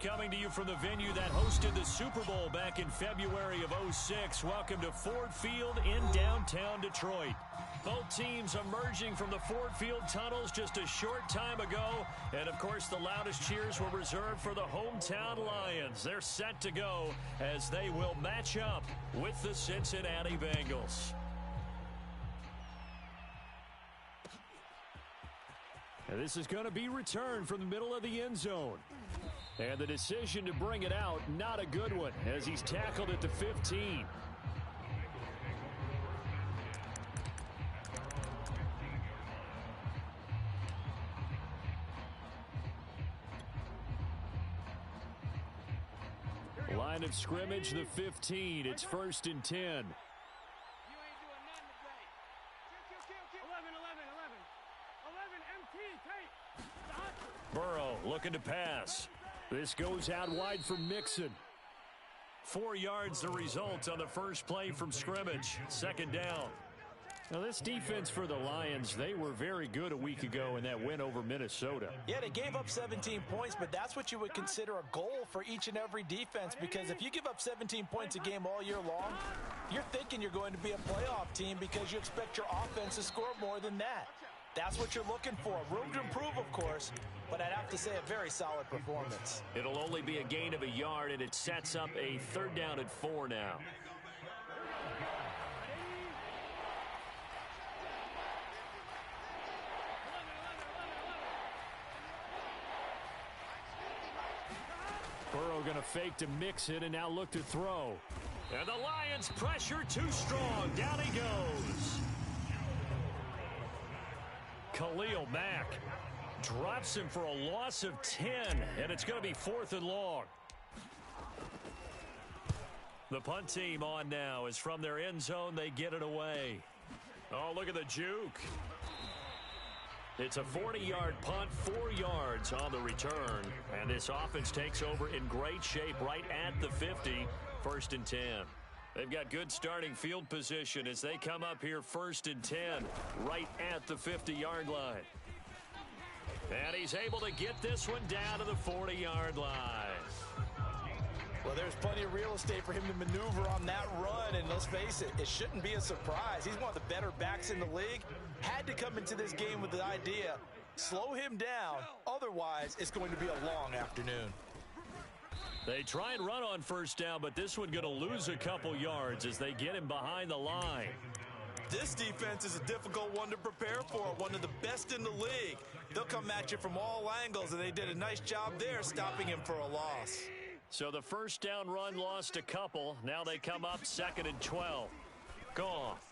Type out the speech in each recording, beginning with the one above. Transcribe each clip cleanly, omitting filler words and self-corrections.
coming to you from the venue that hosted the Super Bowl back in February of '06. Welcome to Ford Field in downtown Detroit. Both teams emerging from the Ford Field tunnels just a short time ago. And, of course, the loudest cheers were reserved for the hometown Lions. They're set to go as they will match up with the Cincinnati Bengals. And this is going to be returned from the middle of the end zone. And the decision to bring it out, not a good one, as he's tackled at the 15. Line of scrimmage, the 15. It's 1st and 10. Burrow looking to pass. This goes out wide for Mixon. 4 yards the result on the first play from scrimmage. 2nd down. Now, this defense for the Lions, they were very good a week ago in that win over Minnesota. Yeah, they gave up 17 points, but that's what you would consider a goal for each and every defense, because if you give up 17 points a game all year long, you're thinking you're going to be a playoff team because you expect your offense to score more than that. That's what you're looking for. Room to improve, of course, but I'd have to say a very solid performance. It'll only be a gain of a yard, and it sets up a 3rd down and 4 now. Burrow going to fake to Mixon and now look to throw. And the Lions pressure too strong. Down he goes. Khalil Mack drops him for a loss of 10, and it's going to be 4th and long. The punt team on now is from their end zone. They get it away. Oh, look at the juke. It's a 40-yard punt, 4 yards on the return. And this offense takes over in great shape right at the 50, 1st and 10. They've got good starting field position as they come up here 1st and 10 right at the 50-yard line. And he's able to get this one down to the 40-yard line. Well, there's plenty of real estate for him to maneuver on that run, and let's face it, it shouldn't be a surprise. He's one of the better backs in the league. Had to come into this game with the idea, slow him down, otherwise it's going to be a long afternoon. They try and run on 1st down, but this one going to lose a couple yards as they get him behind the line. This defense is a difficult one to prepare for, one of the best in the league. They'll come at you from all angles, and they did a nice job there stopping him for a loss. So the 1st down run lost a couple. Now they come up 2nd and 12. Goff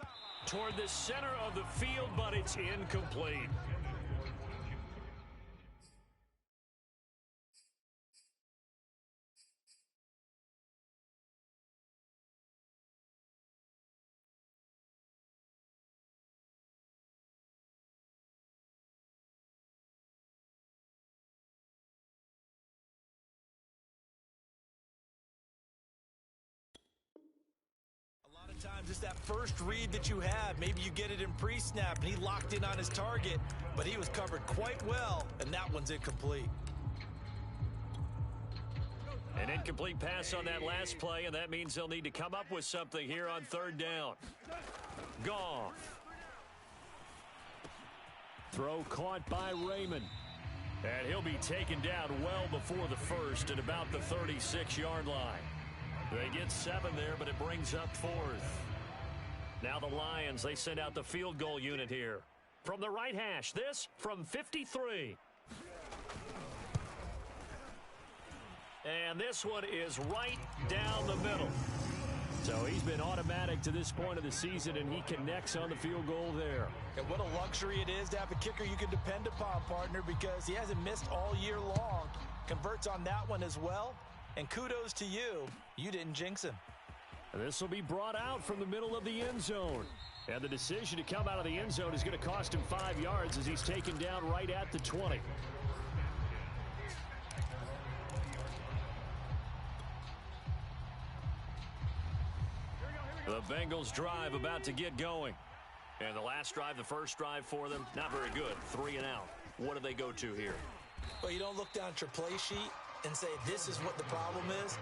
toward the center of the field, but it's incomplete. Times it's that first read that you have. Maybe you get it in pre-snap, and he locked in on his target, but he was covered quite well, and that one's incomplete. An incomplete pass on that last play, and that means they'll need to come up with something here on 3rd down. Goff. Throw caught by Raymond. And he'll be taken down well before the 1st at about the 36-yard line. They get 7 there, but it brings up 4th. Now the Lions, they send out the field goal unit here. From the right hash, this from 53. And this one is right down the middle. So he's been automatic to this point of the season, and he connects on the field goal there. And what a luxury it is to have a kicker you can depend upon, partner, because he hasn't missed all year long. Converts on that one as well. And kudos to you. You didn't jinx him. This will be brought out from the middle of the end zone. And the decision to come out of the end zone is going to cost him 5 yards as he's taken down right at the 20. The Bengals drive about to get going. And the last drive, the first drive for them, not very good. 3 and out. What do they go to here? Well, you don't look down at your play sheet. and say, this is what the problem is?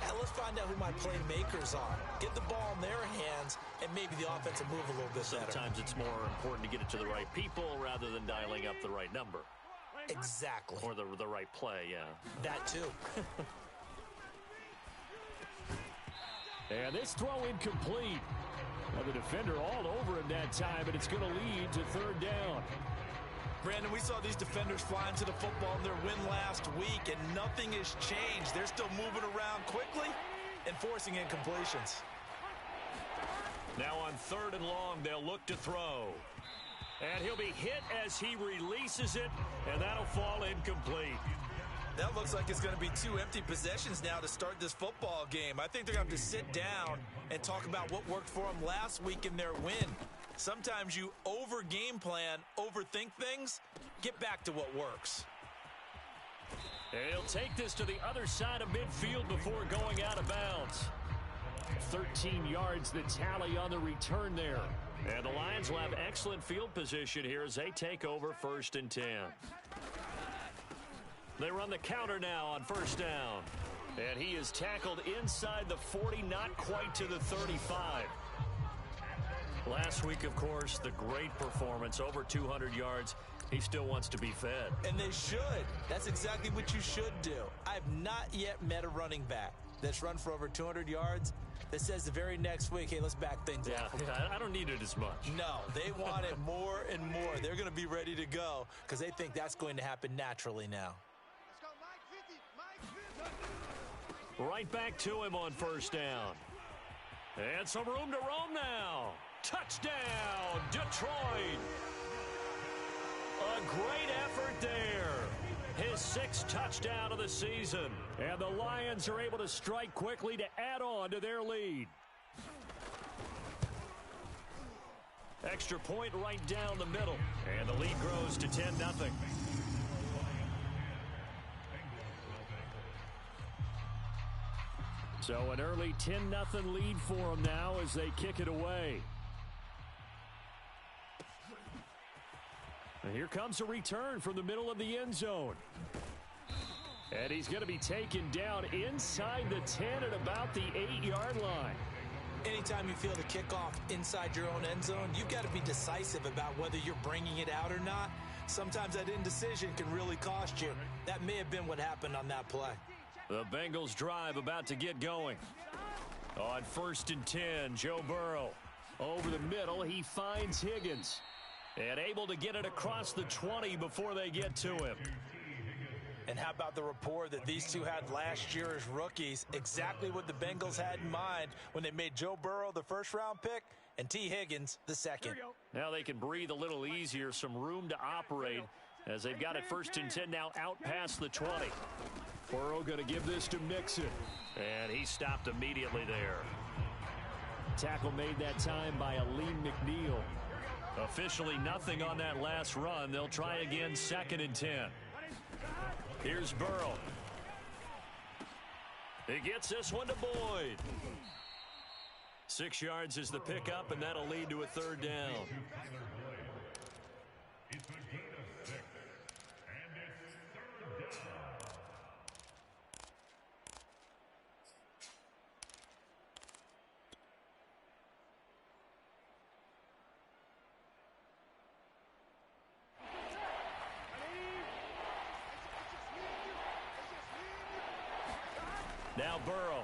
And let's find out who my playmakers are. Get the ball in their hands, and maybe the offense will move a little bit better. Sometimes it's more important to get it to the right people rather than dialing up the right number. Exactly. Or the right play, yeah. That too. And this throw incomplete. Well, the defender all over him that time, and it's going to lead to third down. Brandon, we saw these defenders flying to the football in their win last week, and nothing has changed. They're still moving around quickly and forcing incompletions. Now on 3rd and long, they'll look to throw. And he'll be hit as he releases it, and that'll fall incomplete. That looks like it's going to be 2 empty possessions now to start this football game. I think they're going to have to sit down and talk about what worked for them last week in their win. Sometimes you over-game plan, overthink things, get back to what works. And he'll take this to the other side of midfield before going out of bounds. 13 yards the tally on the return there. And the Lions will have excellent field position here as they take over 1st and 10. They run the counter now on 1st down. And he is tackled inside the 40, not quite to the 35. Last week, of course, the great performance, over 200 yards. He still wants to be fed. And they should. That's exactly what you should do. I've not yet met a running back that's run for over 200 yards that says the very next week, hey, let's back things up. Yeah, I don't need it as much. No, they want it more and more. They're going to be ready to go because they think that's going to happen naturally now. Right back to him on 1st down. And some room to roam now. Touchdown, Detroit. A great effort there. His 6th touchdown of the season. And the Lions are able to strike quickly to add on to their lead. Extra point right down the middle. And the lead grows to 10-0. So an early 10-0 lead for them now as they kick it away. And here comes a return from the middle of the end zone. And he's going to be taken down inside the 10 at about the 8-yard line. Anytime you feel the kickoff inside your own end zone, you've got to be decisive about whether you're bringing it out or not. Sometimes that indecision can really cost you. That may have been what happened on that play. The Bengals drive about to get going. On 1st and 10, Joe Burrow. Over the middle, he finds Higgins. And able to get it across the 20 before they get to him. And how about the rapport that these two had last year as rookies? Exactly what the Bengals had in mind when they made Joe Burrow the 1st-round pick and T. Higgins the 2nd. Now they can breathe a little easier, some room to operate as they've got it 1st and 10 now out past the 20. Burrow going to give this to Mixon. And he stopped immediately there. Tackle made that time by Aleem McNeil. Officially nothing on that last run. They'll try again 2nd and 10. Here's Burrow. He gets this one to Boyd. 6 yards is the pickup, and that'll lead to a 3rd down. Now Burrow.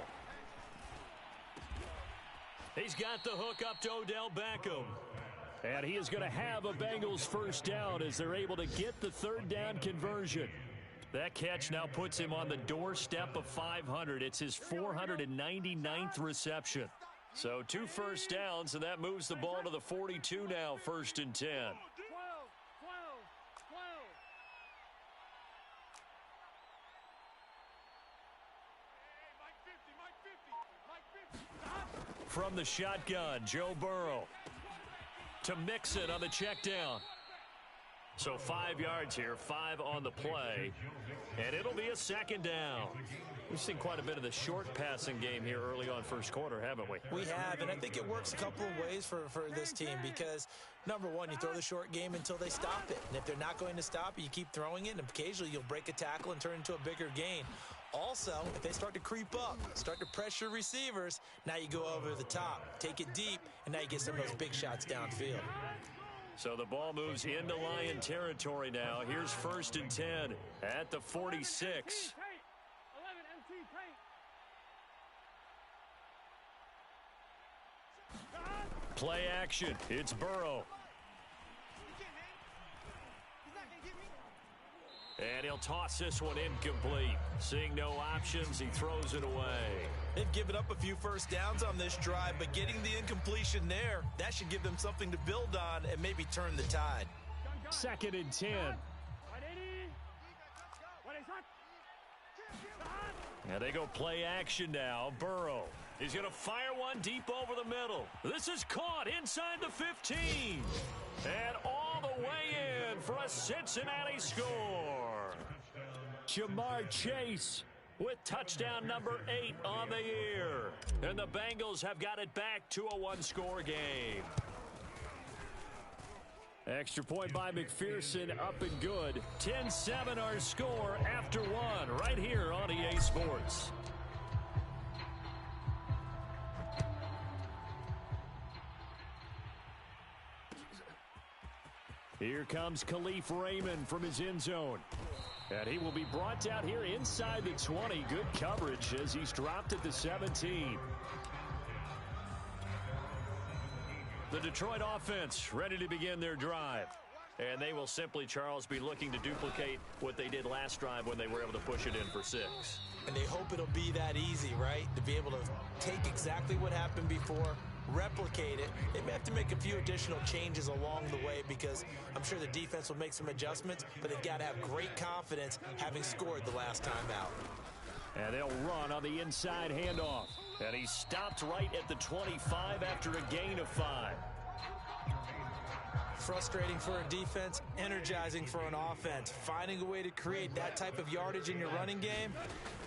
He's got the hook up to Odell Beckham. And he is going to have a Bengals 1st down as they're able to get the 3rd down conversion. That catch now puts him on the doorstep of 500. It's his 499th reception. So 2 first downs, and that moves the ball to the 42 now, 1st and 10. From the shotgun, Joe Burrow to Mixon on the check down. So 5 yards here, 5 on the play, and it'll be a 2nd down. We've seen quite a bit of the short passing game here early on 1st quarter, haven't we? We have, and I think it works a couple of ways for this team because, number one, you throw the short game until they stop it. And if they're not going to stop it, you keep throwing it, and occasionally you'll break a tackle and turn it into a bigger gain. Also, if they start to creep up, start to pressure receivers, now you go over the top, take it deep, and now you get some of those big shots downfield. So the ball moves into Lion territory now. Here's 1st and 10 at the 46. Play action. It's Burrow. And he'll toss this one incomplete. Seeing no options, he throws it away. They've given up a few first downs on this drive, but getting the incompletion there, that should give them something to build on and maybe turn the tide. 2nd and 10. And they go play action now. Burrow. He's going to fire one deep over the middle. This is caught inside the 15. And all the way in for a Cincinnati score. Jamar Chase with touchdown number 8 on the year. And the Bengals have got it back to a one-score game. Extra point by McPherson, up and good. 10-7 our score after one, right here on EA Sports. Here comes Khalif Raymond from his end zone. And he will be brought down here inside the 20. Good coverage as he's dropped at the 17. The Detroit offense ready to begin their drive. And they will simply, Charles, be looking to duplicate what they did last drive when they were able to push it in for 6. And they hope it'll be that easy, right? To be able to take exactly what happened before, replicate it. They may have to make a few additional changes along the way because I'm sure the defense will make some adjustments, but they've got to have great confidence having scored the last time out. And they'll run on the inside handoff. And he stopped right at the 25 after a gain of 5. Frustrating for a defense, energizing for an offense. Finding a way to create that type of yardage in your running game,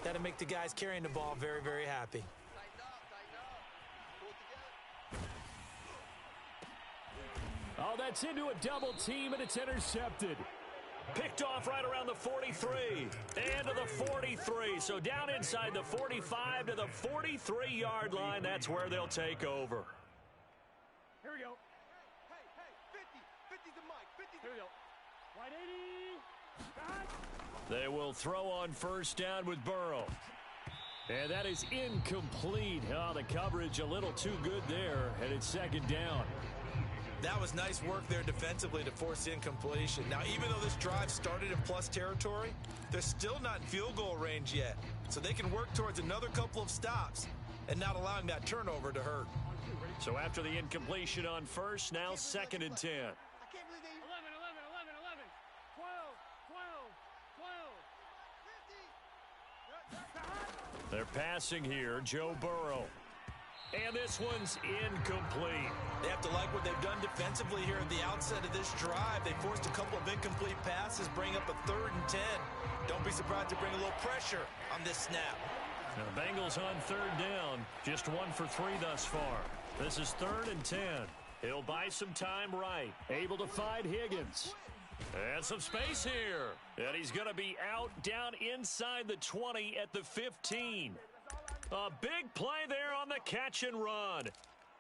that'll make the guys carrying the ball very, very happy. Oh, that's into a double team, and it's intercepted. Picked off right around the 43. And to the 43. So down inside the 45 to the 43-yard line. That's where they'll take over. Here we go. Hey, 50. 50's the mic. 50's here we go. Right 80. They will throw on first down with Burrow. And that is incomplete. Oh, the coverage a little too good there, and it's 2nd down. That was nice work there defensively to force the incompletion. Now, even though this drive started in plus territory, they're still not in field goal range yet. So they can work towards another couple of stops and not allowing that turnover to hurt. So after the incompletion on first, now 2nd and 10. I can't believe they 11, 11, 11, 11. 12, 12, 12. They're passing here, Joe Burrow. And this one's incomplete. They have to like what they've done defensively here at the outset of this drive. They forced a couple of incomplete passes, bring up a 3rd and 10. Don't be surprised to bring a little pressure on this snap. Now the Bengals on 3rd down, just 1 for 3 thus far. This is 3rd and 10. He'll buy some time right. Able to find Higgins. And some space here. And he's going to be out down inside the 20 at the 15. A big play there on the catch and run.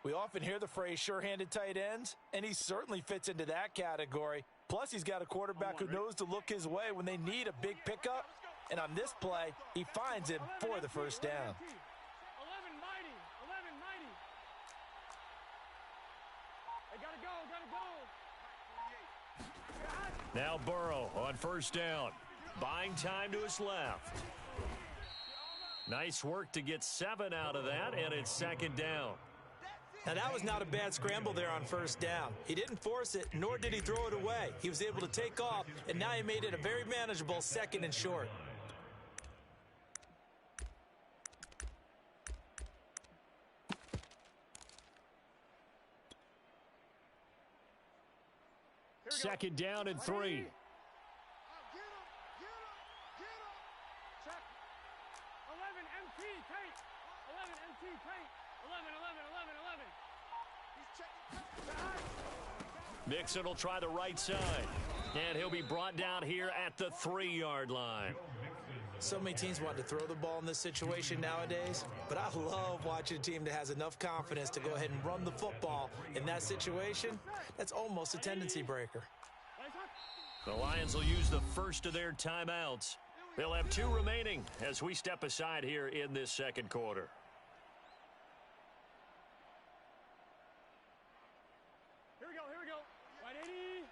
We often hear the phrase sure-handed tight ends, and he certainly fits into that category. Plus, he's got a quarterback who knows to look his way when they need a big pickup. And on this play, he finds him for the first down. 11 mighty. 11 mighty. They gotta go. Now Burrow on first down. Buying time to his left. Nice work to get 7 out of that, and it's 2nd down. Now, that was not a bad scramble there on first down. He didn't force it, nor did he throw it away. He was able to take off, and now he made it a very manageable 2nd and short. Second down and 3. Mixon will try the right side. And he'll be brought down here at the 3-yard line. So many teams want to throw the ball in this situation nowadays, but I love watching a team that has enough confidence to go ahead and run the football. In that situation, that's almost a tendency breaker. The Lions will use the first of their timeouts. They'll have 2 remaining as we step aside here in this second quarter. Here we go. Right 80. 11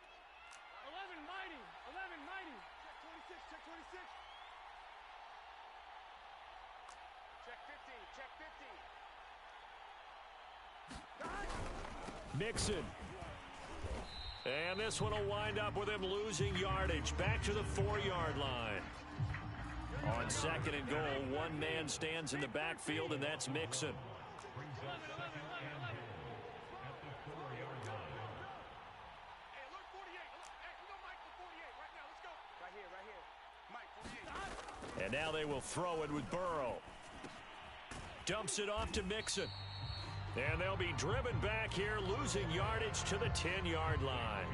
mighty. 11 mighty. Check 26. Check 15. Check 50. Mixon. And this one will wind up with him losing yardage. Back to the 4-yard line. On second and goal, one man stands in the backfield, and that's Mixon. And now they will throw it with Burrow. Dumps it off to Mixon. And they'll be driven back here, losing yardage to the 10-yard line.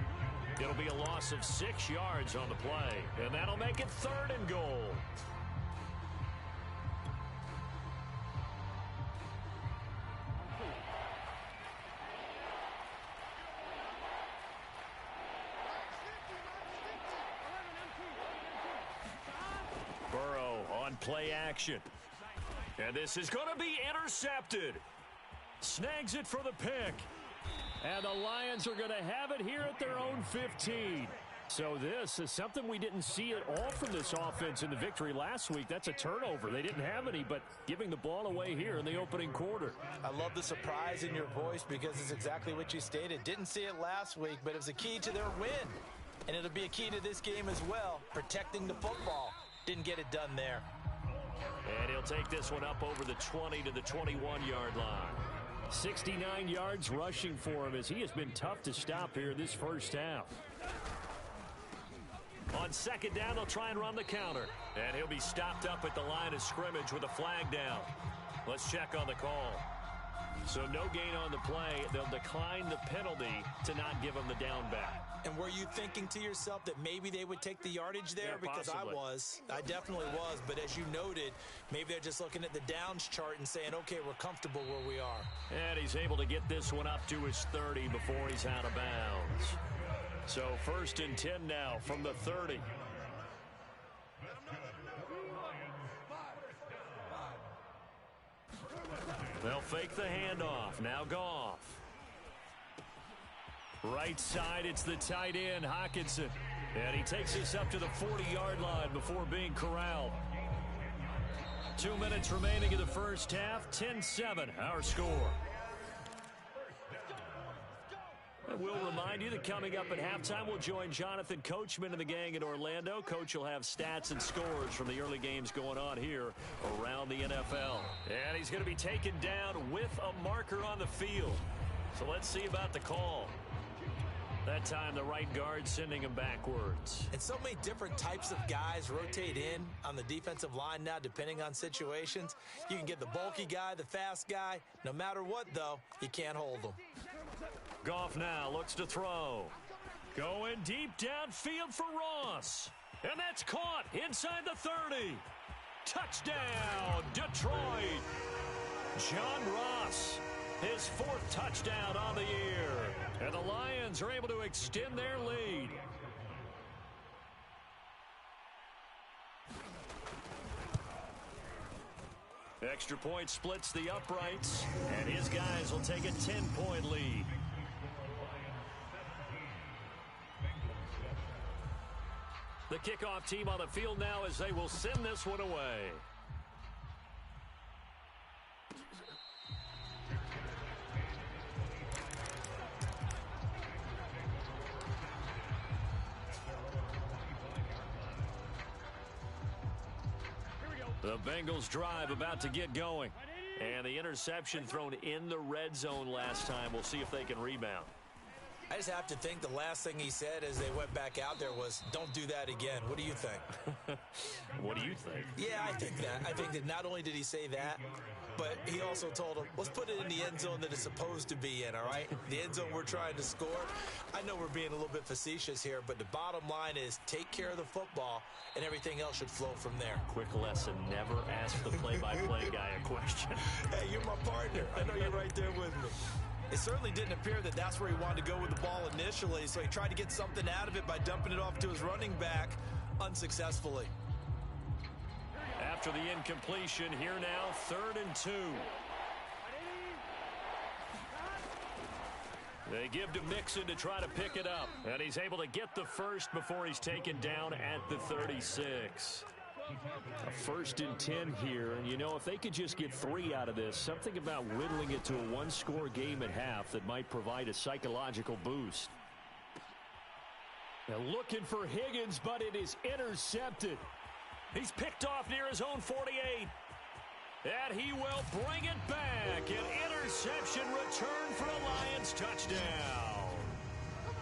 It'll be a loss of 6 yards on the play, and that'll make it 3rd and goal. Burrow on play action. And this is going to be intercepted. Snags it for the pick. And the Lions are going to have it here at their own 15. So this is something we didn't see at all from this offense in the victory last week. That's a turnover. They didn't have any, but giving the ball away here in the opening quarter. I love the surprise in your voice because it's exactly what you stated. Didn't see it last week, but it was a key to their win. And it'll be a key to this game as well, protecting the football. Didn't get it done there. And he'll take this one up over the 20 to the 21-yard line. 69 yards rushing for him as he has been tough to stop here this first half. On second down, they'll try and run the counter. And he'll be stopped up at the line of scrimmage with a flag down. Let's check on the call. So no gain on the play. They'll decline the penalty to not give him the down back. And were you thinking to yourself that maybe they would take the yardage there? Yeah, because possibly. I definitely was. But as you noted, maybe they're just looking at the downs chart and saying, okay, we're comfortable where we are. And he's able to get this one up to his 30 before he's out of bounds. So 1st and 10 now from the 30. They'll fake the handoff. Now Goff. Right side, it's the tight end, Hockenson. And he takes this up to the 40-yard line before being corralled. 2 minutes remaining in the first half. 10-7, our score. And we'll remind you that coming up at halftime, we'll join Jonathan Coachman and the gang in Orlando. Coach will have stats and scores from the early games going on here around the NFL. And he's going to be taken down with a marker on the field. So let's see about the call. That time, the right guard sending him backwards. And so many different types of guys rotate in on the defensive line now, depending on situations. You can get the bulky guy, the fast guy. No matter what, though, you can't hold them. Goff now looks to throw. Going deep downfield for Ross. And that's caught inside the 30. Touchdown, Detroit. John Ross, his 4th touchdown on the year. And the Lions are able to extend their lead. Extra point splits the uprights, and his guys will take a 10-point lead. The kickoff team on the field now as they will send this one away. The Bengals drive about to get going. And the interception thrown in the red zone last time. We'll see if they can rebound. I just have to think the last thing he said as they went back out there was, don't do that again. What do you think? What do you think? Yeah, I think that. I think that not only did he say that, but he also told him, let's put it in the end zone that it's supposed to be in, all right? The end zone we're trying to score. I know we're being a little bit facetious here, but the bottom line is take care of the football, and everything else should flow from there. Quick lesson, never ask the play-by-play guy a question. Hey, you're my partner. I know you're right there with me. It certainly didn't appear that that's where he wanted to go with the ball initially, so he tried to get something out of it by dumping it off to his running back unsuccessfully. After the incompletion, here now, 3rd and 2. They give to Mixon to try to pick it up, and he's able to get the first before he's taken down at the 36. A 1st and 10 here, and you know, if they could just get 3 out of this, something about whittling it to a one-score game at half that might provide a psychological boost. Now looking for Higgins, but it is intercepted. He's picked off near his own 48. And he will bring it back. An interception return for a Lions touchdown.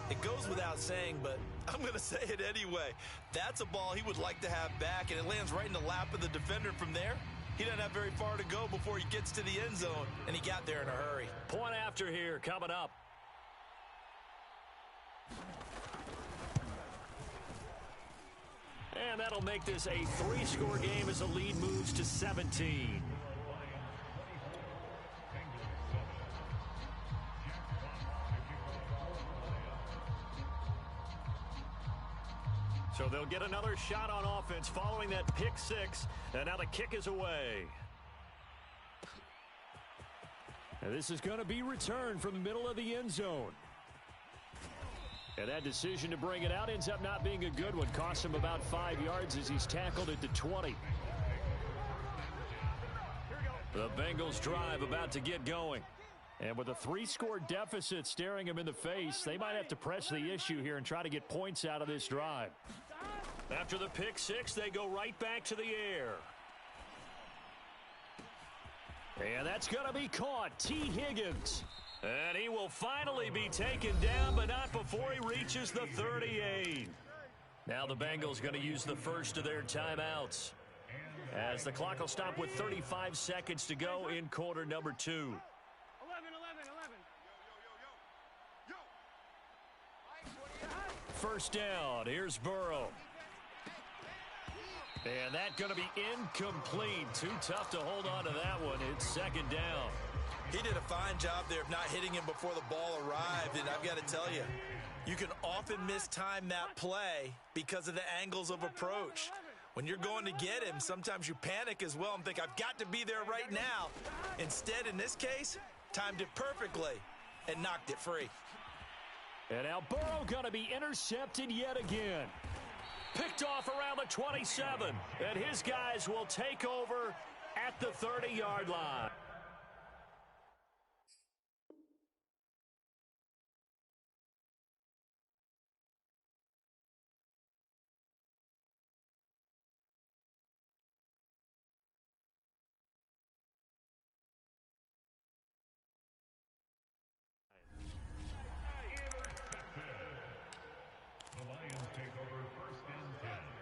It goes without saying, but I'm going to say it anyway. That's a ball he would like to have back, and it lands right in the lap of the defender from there. He doesn't have very far to go before he gets to the end zone, and he got there in a hurry. Point after here coming up. And that'll make this a 3-score game as the lead moves to 17. So they'll get another shot on offense following that pick 6. And now the kick is away. And this is going to be returned from the middle of the end zone. And that decision to bring it out ends up not being a good one. Costs him about 5 yards as he's tackled at the 20. The Bengals drive about to get going. And with a 3-score deficit staring him in the face, they might have to press the issue here and try to get points out of this drive. After the pick 6, they go right back to the air. And that's going to be caught. T. Higgins. And he will finally be taken down, but not before he reaches the 38. Now the Bengals going to use the first of their timeouts, as the clock will stop with 35 seconds to go in quarter number 2. 11. First down. Here's Burrow. And that's going to be incomplete. Too tough to hold on to that one. It's 2nd down. He did a fine job there of not hitting him before the ball arrived, and I've got to tell you, you can often mistime that play because of the angles of approach. When you're going to get him, sometimes you panic as well and think, I've got to be there right now. Instead, in this case, timed it perfectly and knocked it free. And now Burrow going to be intercepted yet again. Picked off around the 27, and his guys will take over at the 30-yard line.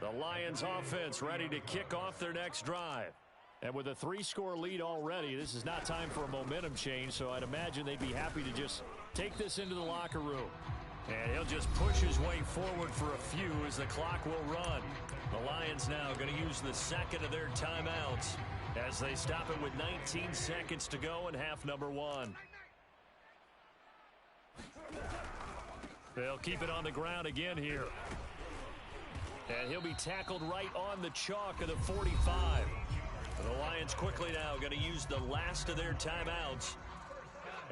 The Lions offense ready to kick off their next drive. And with a 3-score lead already, this is not time for a momentum change, so I'd imagine they'd be happy to just take this into the locker room. And he'll just push his way forward for a few as the clock will run. The Lions now going to use the 2nd of their timeouts as they stop it with 19 seconds to go in half number 1. They'll keep it on the ground again here. And he'll be tackled right on the chalk of the 45. The Lions quickly now going to use the last of their timeouts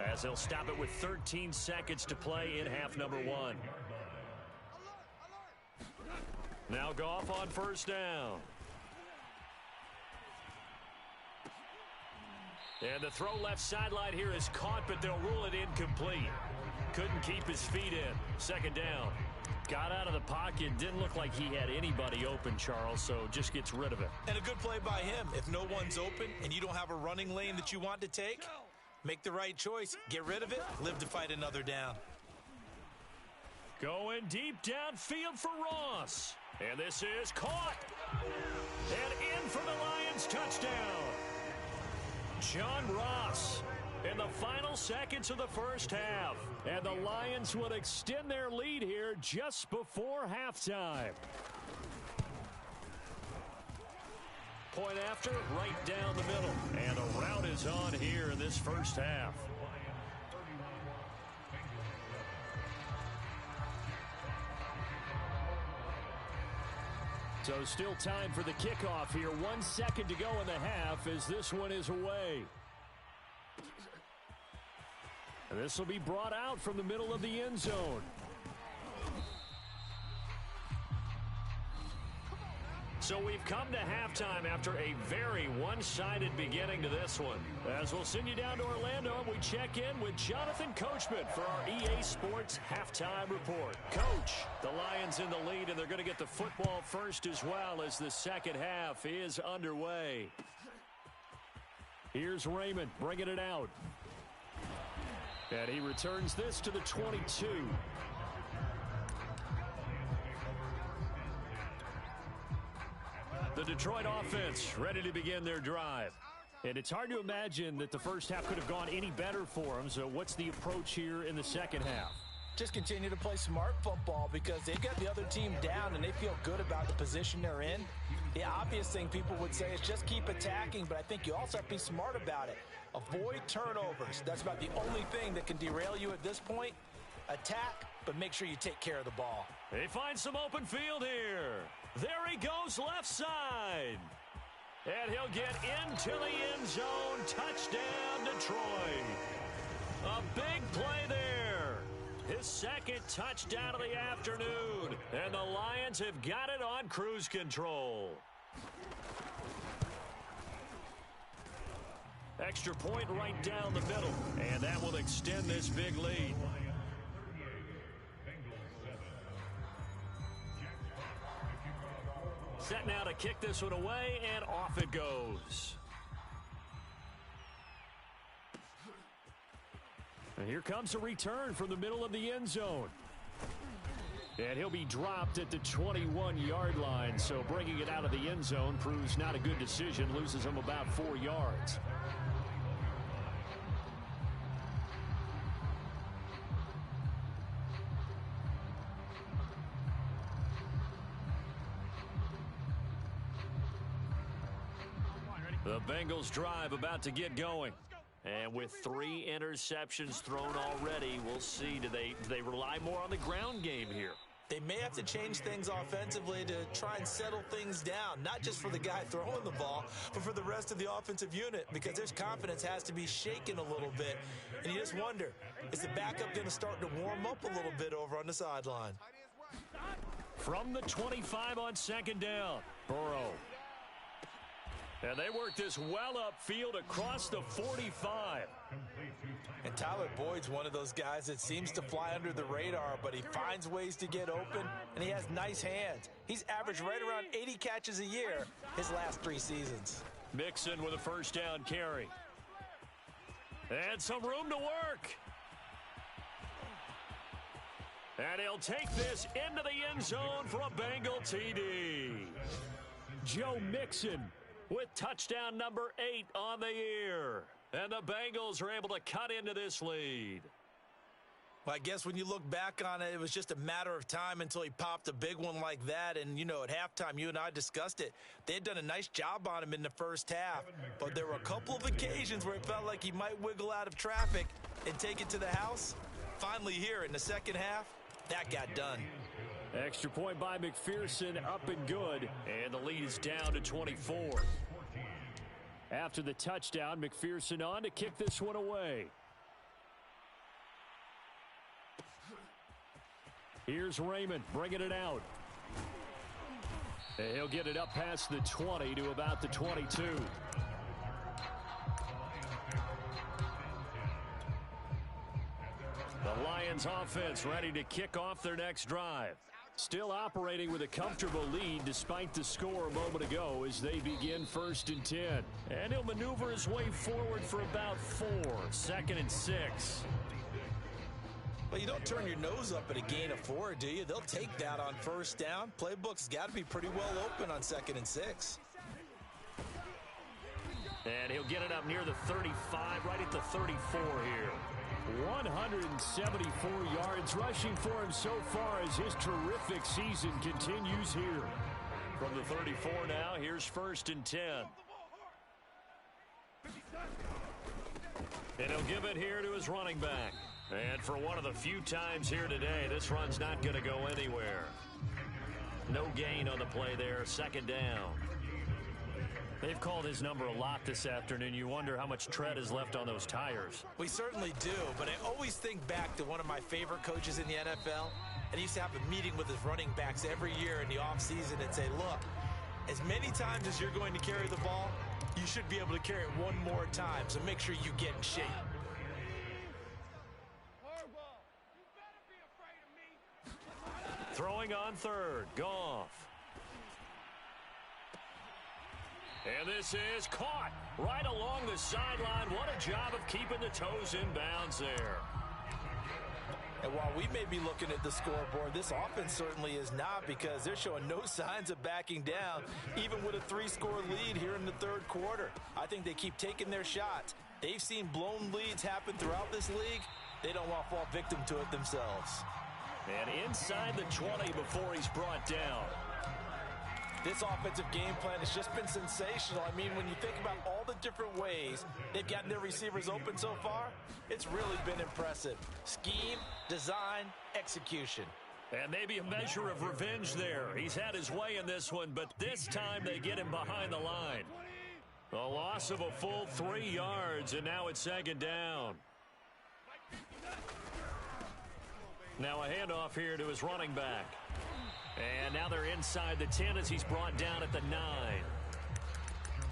as they'll stop it with 13 seconds to play in half number 1. Now Goff on first down. And the throw left sideline here is caught, but they'll rule it incomplete. Couldn't keep his feet in. 2nd down. Got out of the pocket. Didn't look like he had anybody open, Charles, so just gets rid of it. And a good play by him. If no one's open and you don't have a running lane that you want to take, make the right choice. Get rid of it. Live to fight another down. Going deep downfield for Ross. And this is caught. And in for the Lions touchdown. John Ross in the final seconds of the first half. And the Lions will extend their lead here just before halftime. Point after, right down the middle. And the rout is on here in this first half. So still time for the kickoff here. 1 second to go in the half as this one is away. And this will be brought out from the middle of the end zone. So we've come to halftime after a very one-sided beginning to this one. As we'll send you down to Orlando, we check in with Jonathan Coachman for our EA Sports Halftime Report. Coach, the Lions in the lead, and they're going to get the football first as well as the second half is underway. Here's Raymond bringing it out. And he returns this to the 22. The Detroit offense ready to begin their drive. And it's hard to imagine that the first half could have gone any better for them. So what's the approach here in the second half? Just continue to play smart football because they've got the other team down and they feel good about the position they're in. The obvious thing people would say is just keep attacking, but I think you also have to be smart about it. Avoid turnovers. That's about the only thing that can derail you at this point. Attack, but make sure you take care of the ball. They find some open field here. There he goes left side. And he'll get into the end zone. Touchdown, Detroit. A big play there. His second touchdown of the afternoon. And the Lions have got it on cruise control. Extra point right down the middle. And that will extend this big lead. Set now to kick this one away, and off it goes. And here comes a return from the middle of the end zone. And he'll be dropped at the 21-yard line, so bringing it out of the end zone proves not a good decision, loses him about 4 yards. The Bengals drive about to get going. And with 3 interceptions thrown already, we'll see. Do they rely more on the ground game here? They may have to change things offensively to try and settle things down, not just for the guy throwing the ball, but for the rest of the offensive unit, because their confidence has to be shaken a little bit. And you just wonder, is the backup going to start to warm up a little bit over on the sideline? From the 25 on second down, Burrow. And they work this well upfield across the 45. And Tyler Boyd's one of those guys that seems to fly under the radar, but he finds ways to get open, and he has nice hands. He's averaged right around 80 catches a year his last 3 seasons. Mixon with a first down carry. And some room to work. And he'll take this into the end zone for a Bengal TD. Joe Mixon with touchdown number 8 on the year. And the Bengals are able to cut into this lead. Well, I guess when you look back on it, it was just a matter of time until he popped a big one like that. And, you know, at halftime, you and I discussed it. They had done a nice job on him in the first half. But there were a couple of occasions where it felt like he might wiggle out of traffic and take it to the house. Finally here in the second half, that got done. Extra point by McPherson, up and good. And the lead is down to 24. After the touchdown, McPherson on to kick this one away. Here's Raymond bringing it out. And he'll get it up past the 20 to about the 22. The Lions offense ready to kick off their next drive. Still operating with a comfortable lead despite the score a moment ago as they begin 1st and 10. And he'll maneuver his way forward for about 4. 2nd and 6. Well, you don't turn your nose up at a gain of 4, do you? They'll take that on first down. Playbook's got to be pretty well open on 2nd and 6. And he'll get it up near the 35, right at the 34 here. 174 yards rushing for him so far as his terrific season continues here. From the 34 now, here's 1st and 10. And he'll give it here to his running back. And for one of the few times here today, this run's not going to go anywhere. No gain on the play there, 2nd down. They've called his number a lot this afternoon. You wonder how much tread is left on those tires. We certainly do, but I always think back to one of my favorite coaches in the NFL, and he used to have a meeting with his running backs every year in the offseason and say, look, as many times as you're going to carry the ball, you should be able to carry it one more time, so make sure you get in shape. Throwing on 3rd, Goff. And this is caught right along the sideline. What a job of keeping the toes in bounds there. And while we may be looking at the scoreboard, this offense certainly is not, because they're showing no signs of backing down, even with a 3-score lead here in the 3rd quarter. I think they keep taking their shots. They've seen blown leads happen throughout this league. They don't want to fall victim to it themselves. And inside the 20 before he's brought down. This offensive game plan has just been sensational. I mean, when you think about all the different ways they've gotten their receivers open so far, it's really been impressive. Scheme, design, execution. And maybe a measure of revenge there. He's had his way in this one, but this time they get him behind the line. A loss of a full 3 yards, and now it's 2nd down. Now a handoff here to his running back. And now they're inside the 10 as he's brought down at the 9.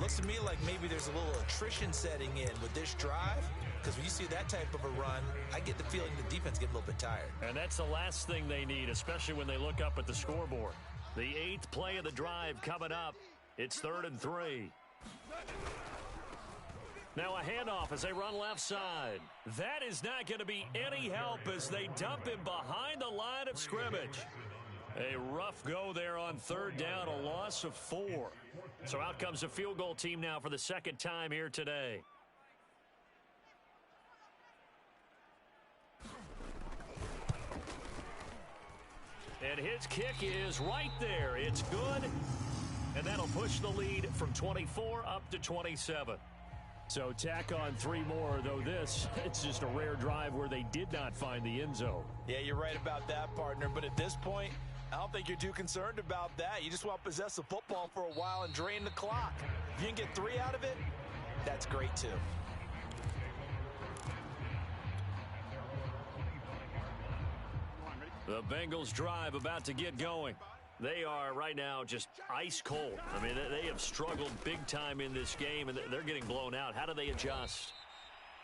Looks to me like maybe there's a little attrition setting in with this drive, because when you see that type of a run, I get the feeling the defense gets a little bit tired. And that's the last thing they need, especially when they look up at the scoreboard. The 8th play of the drive coming up. It's 3rd and 3. Now a handoff as they run left side. That is not going to be any help as they dump him behind the line of scrimmage. A rough go there on 3rd down, a loss of 4. So out comes the field goal team now for the 2nd time here today. And his kick is right there. It's good. And that'll push the lead from 24 up to 27. So tack on 3 more, though it's just a rare drive where they did not find the end zone. Yeah, you're right about that, partner. But at this point, I don't think you're too concerned about that. You just want to possess the football for a while and drain the clock. If you can get 3 out of it, that's great too. The Bengals drive about to get going. They are right now just ice cold. I mean, they have struggled big time in this game, and they're getting blown out. How do they adjust?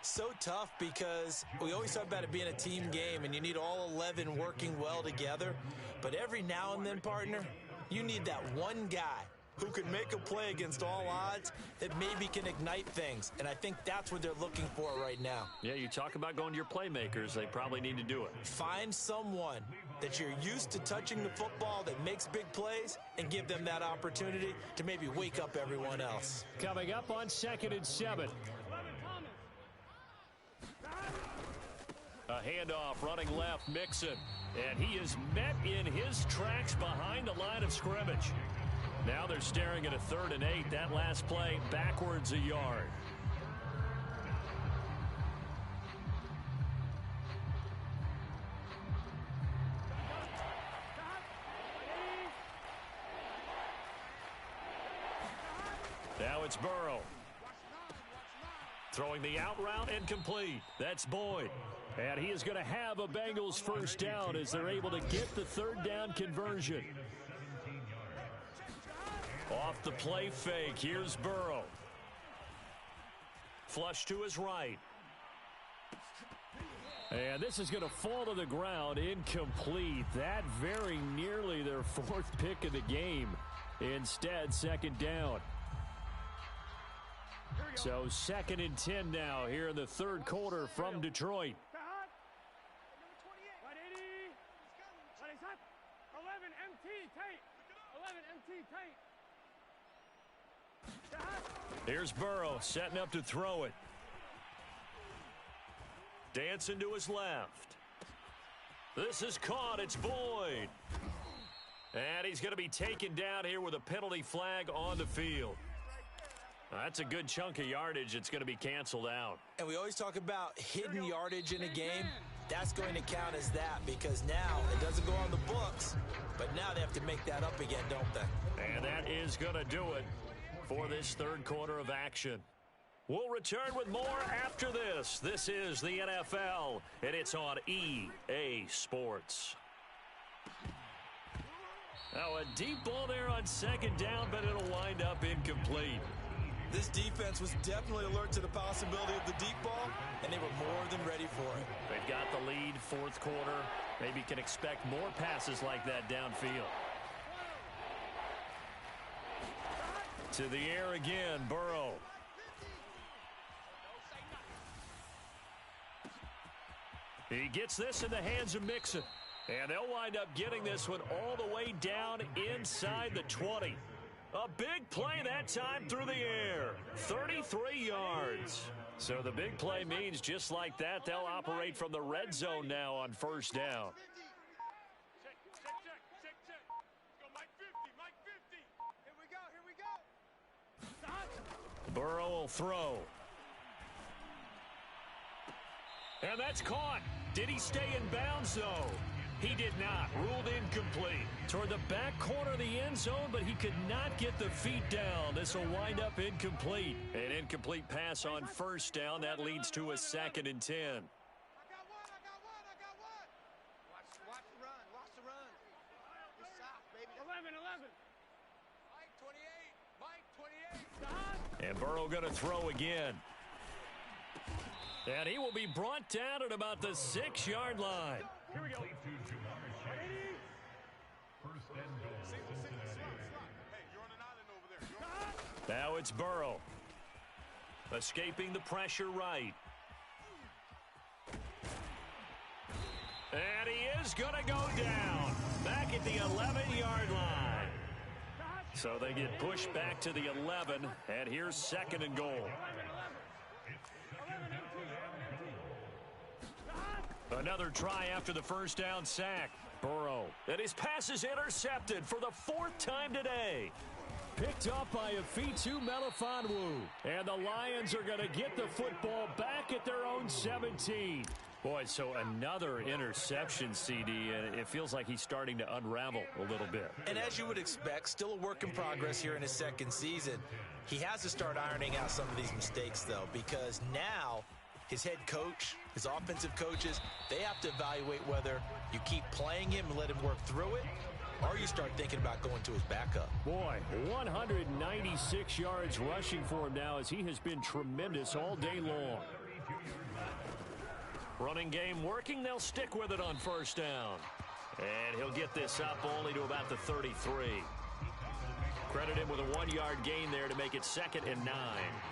So tough, because we always talk about it being a team game, and you need all 11 working well together. But every now and then, partner, you need that one guy who can make a play against all odds that maybe can ignite things. And I think that's what they're looking for right now. Yeah, you talk about going to your playmakers. They probably need to do it. Find someone that you're used to touching the football that makes big plays and give them that opportunity to maybe wake up everyone else. Coming up on 2nd and 7. A handoff running left, Mixon. And he is met in his tracks behind the line of scrimmage. Now they're staring at a 3rd and 8. That last play backwards a yard. Now it's Burrow. Throwing the out route and complete. That's Boyd. And he is going to have a Bengals 1st down as they're able to get the 3rd down conversion. Off the play fake, here's Burrow. Flush to his right. And this is going to fall to the ground, incomplete. That very nearly their 4th pick of the game. Instead, 2nd down. So 2nd and 10 now here in the 3rd quarter from Detroit. 11 MT tight. 11 MT tight. Here's Burrow setting up to throw it. Dancing to his left. This is caught. It's Boyd. And he's going to be taken down here with a penalty flag on the field. That's a good chunk of yardage. It's going to be canceled out. And we always talk about hidden yardage in a game. That's going to count as that because now it doesn't go on the books, but now they have to make that up again, don't they? And that is going to do it for this third quarter of action. We'll return with more after this. This is the NFL, and it's on EA Sports. Now a deep ball there on second down, but it'll wind up incomplete. This defense was definitely alert to the possibility of the deep ball, and they were more than ready for it. They've got the lead, fourth quarter. Maybe can expect more passes like that downfield. To the air again, Burrow. He gets this in the hands of Mixon. And they'll wind up getting this one all the way down inside the 20. A big play that time through the air. 33 yards. So the big play means just like that, they'll operate from the red zone now on first down. Check. Go Mike 50. Here we go. Burrow will throw. And that's caught. Did he stay in bounds, though? He did not. Ruled incomplete. Toward the back corner of the end zone, but he could not get the feet down. This will wind up incomplete. An incomplete pass on first down. That leads to a 2nd and 10. I got one. Watch the run. It's soft, baby. 11. Mike 28. And Burrow going to throw again. And he will be brought down at about the 6-yard line. Here we go. Now it's Burrow. Escaping the pressure right. And he is going to go down. Back at the 11-yard line. So they get pushed back to the 11. And here's 2nd and goal. Another try after the first down sack. Burrow. And his pass is intercepted for the 4th time today. Picked up by Afitu Melifonwu. And the Lions are going to get the football back at their own 17. Boy, so another interception, CD, and it feels like he's starting to unravel a little bit. And as you would expect, still a work in progress here in his second season. He has to start ironing out some of these mistakes, though, because now his head coach, his offensive coaches, they have to evaluate whether you keep playing him and let him work through it, or you start thinking about going to his backup. Boy, 196 yards rushing for him now as he has been tremendous all day long. Running game working. They'll stick with it on first down. And he'll get this up only to about the 33. Credit him with a 1-yard gain there to make it 2nd and 9.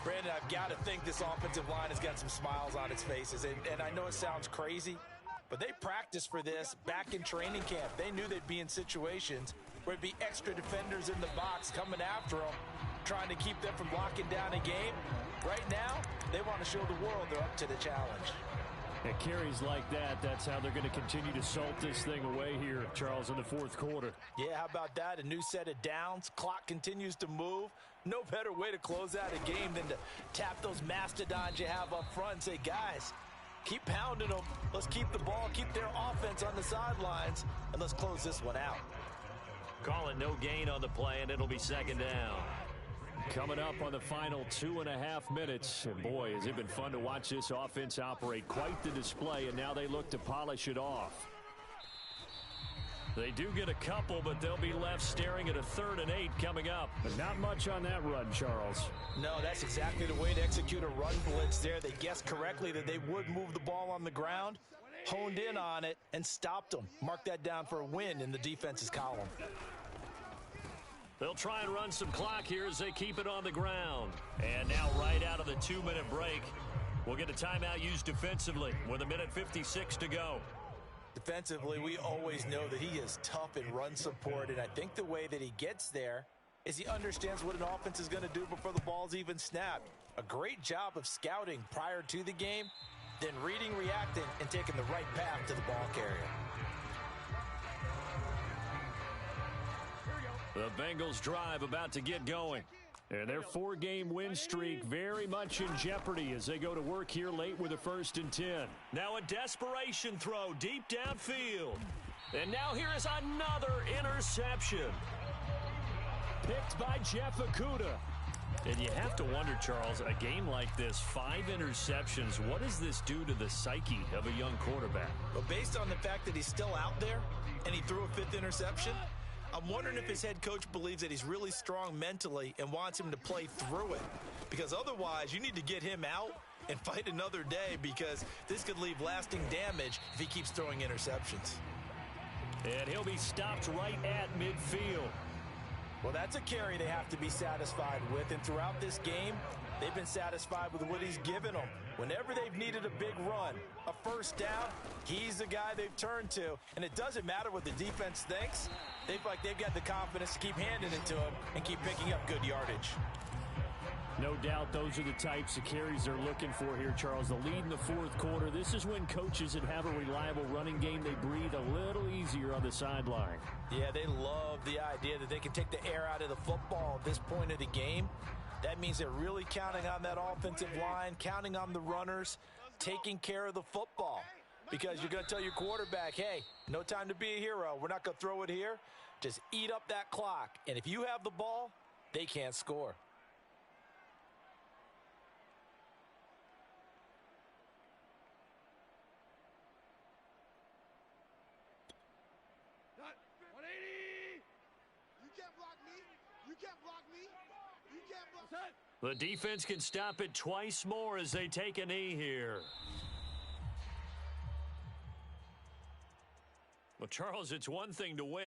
Brandon, I've got to think this offensive line has got some smiles on its faces. And I know it sounds crazy, but they practiced for this back in training camp. They knew they'd be in situations where it'd be extra defenders in the box coming after them, trying to keep them from locking down a game. Right now, they want to show the world they're up to the challenge. And carries like that, that's how they're going to continue to salt this thing away here, Charles, in the fourth quarter. Yeah, how about that? A new set of downs. Clock continues to move. No better way to close out a game than to tap those mastodons you have up front and say, guys, keep pounding them. Let's keep the ball, keep their offense on the sidelines, and let's close this one out. Call it no gain on the play, and it'll be 2nd down. Coming up on the final 2.5 minutes. And boy, has it been fun to watch this offense operate. Quite the display, and now they look to polish it off. They do get a couple, but they'll be left staring at a 3rd and 8 coming up. But not much on that run, Charles. No, that's exactly the way to execute a run blitz there. They guessed correctly that they would move the ball on the ground, honed in on it, and stopped them. Mark that down for a win in the defense's column. They'll try and run some clock here as they keep it on the ground. And now right out of the 2-minute break, we'll get a timeout used defensively with 1:56 to go. Defensively, we always know that he is tough in run support, and I think the way that he gets there is he understands what an offense is going to do before the ball's even snapped. A great job of scouting prior to the game, then reading, reacting, and taking the right path to the ball carrier. The Bengals drive about to get going. And their 4-game win streak very much in jeopardy as they go to work here late with a 1st and 10. Now a desperation throw deep downfield. And now here is another interception. Picked by Jeff Okudah. And you have to wonder, Charles, a game like this, 5 interceptions, what does this do to the psyche of a young quarterback? Well, based on the fact that he's still out there and he threw a 5th interception, I'm wondering if his head coach believes that he's really strong mentally and wants him to play through it. Because otherwise, you need to get him out and fight another day, because this could leave lasting damage if he keeps throwing interceptions. And he'll be stopped right at midfield. Well, that's a carry they have to be satisfied with. And throughout this game, they've been satisfied with what he's given them. Whenever they've needed a big run, a 1st down, he's the guy they've turned to. And it doesn't matter what the defense thinks. They feel like they've got the confidence to keep handing it to him and keep picking up good yardage. No doubt those are the types of carries they're looking for here, Charles. The lead in the 4th quarter. This is when coaches that have a reliable running game, they breathe a little easier on the sideline. Yeah, they love the idea that they can take the air out of the football at this point of the game. That means they're really counting on that offensive line, counting on the runners, taking care of the football. Because you're going to tell your quarterback, hey, no time to be a hero. We're not going to throw it here. Just eat up that clock. And if you have the ball, they can't score. The defense can stop it twice more as they take a knee here. Well, Charles, it's one thing to win.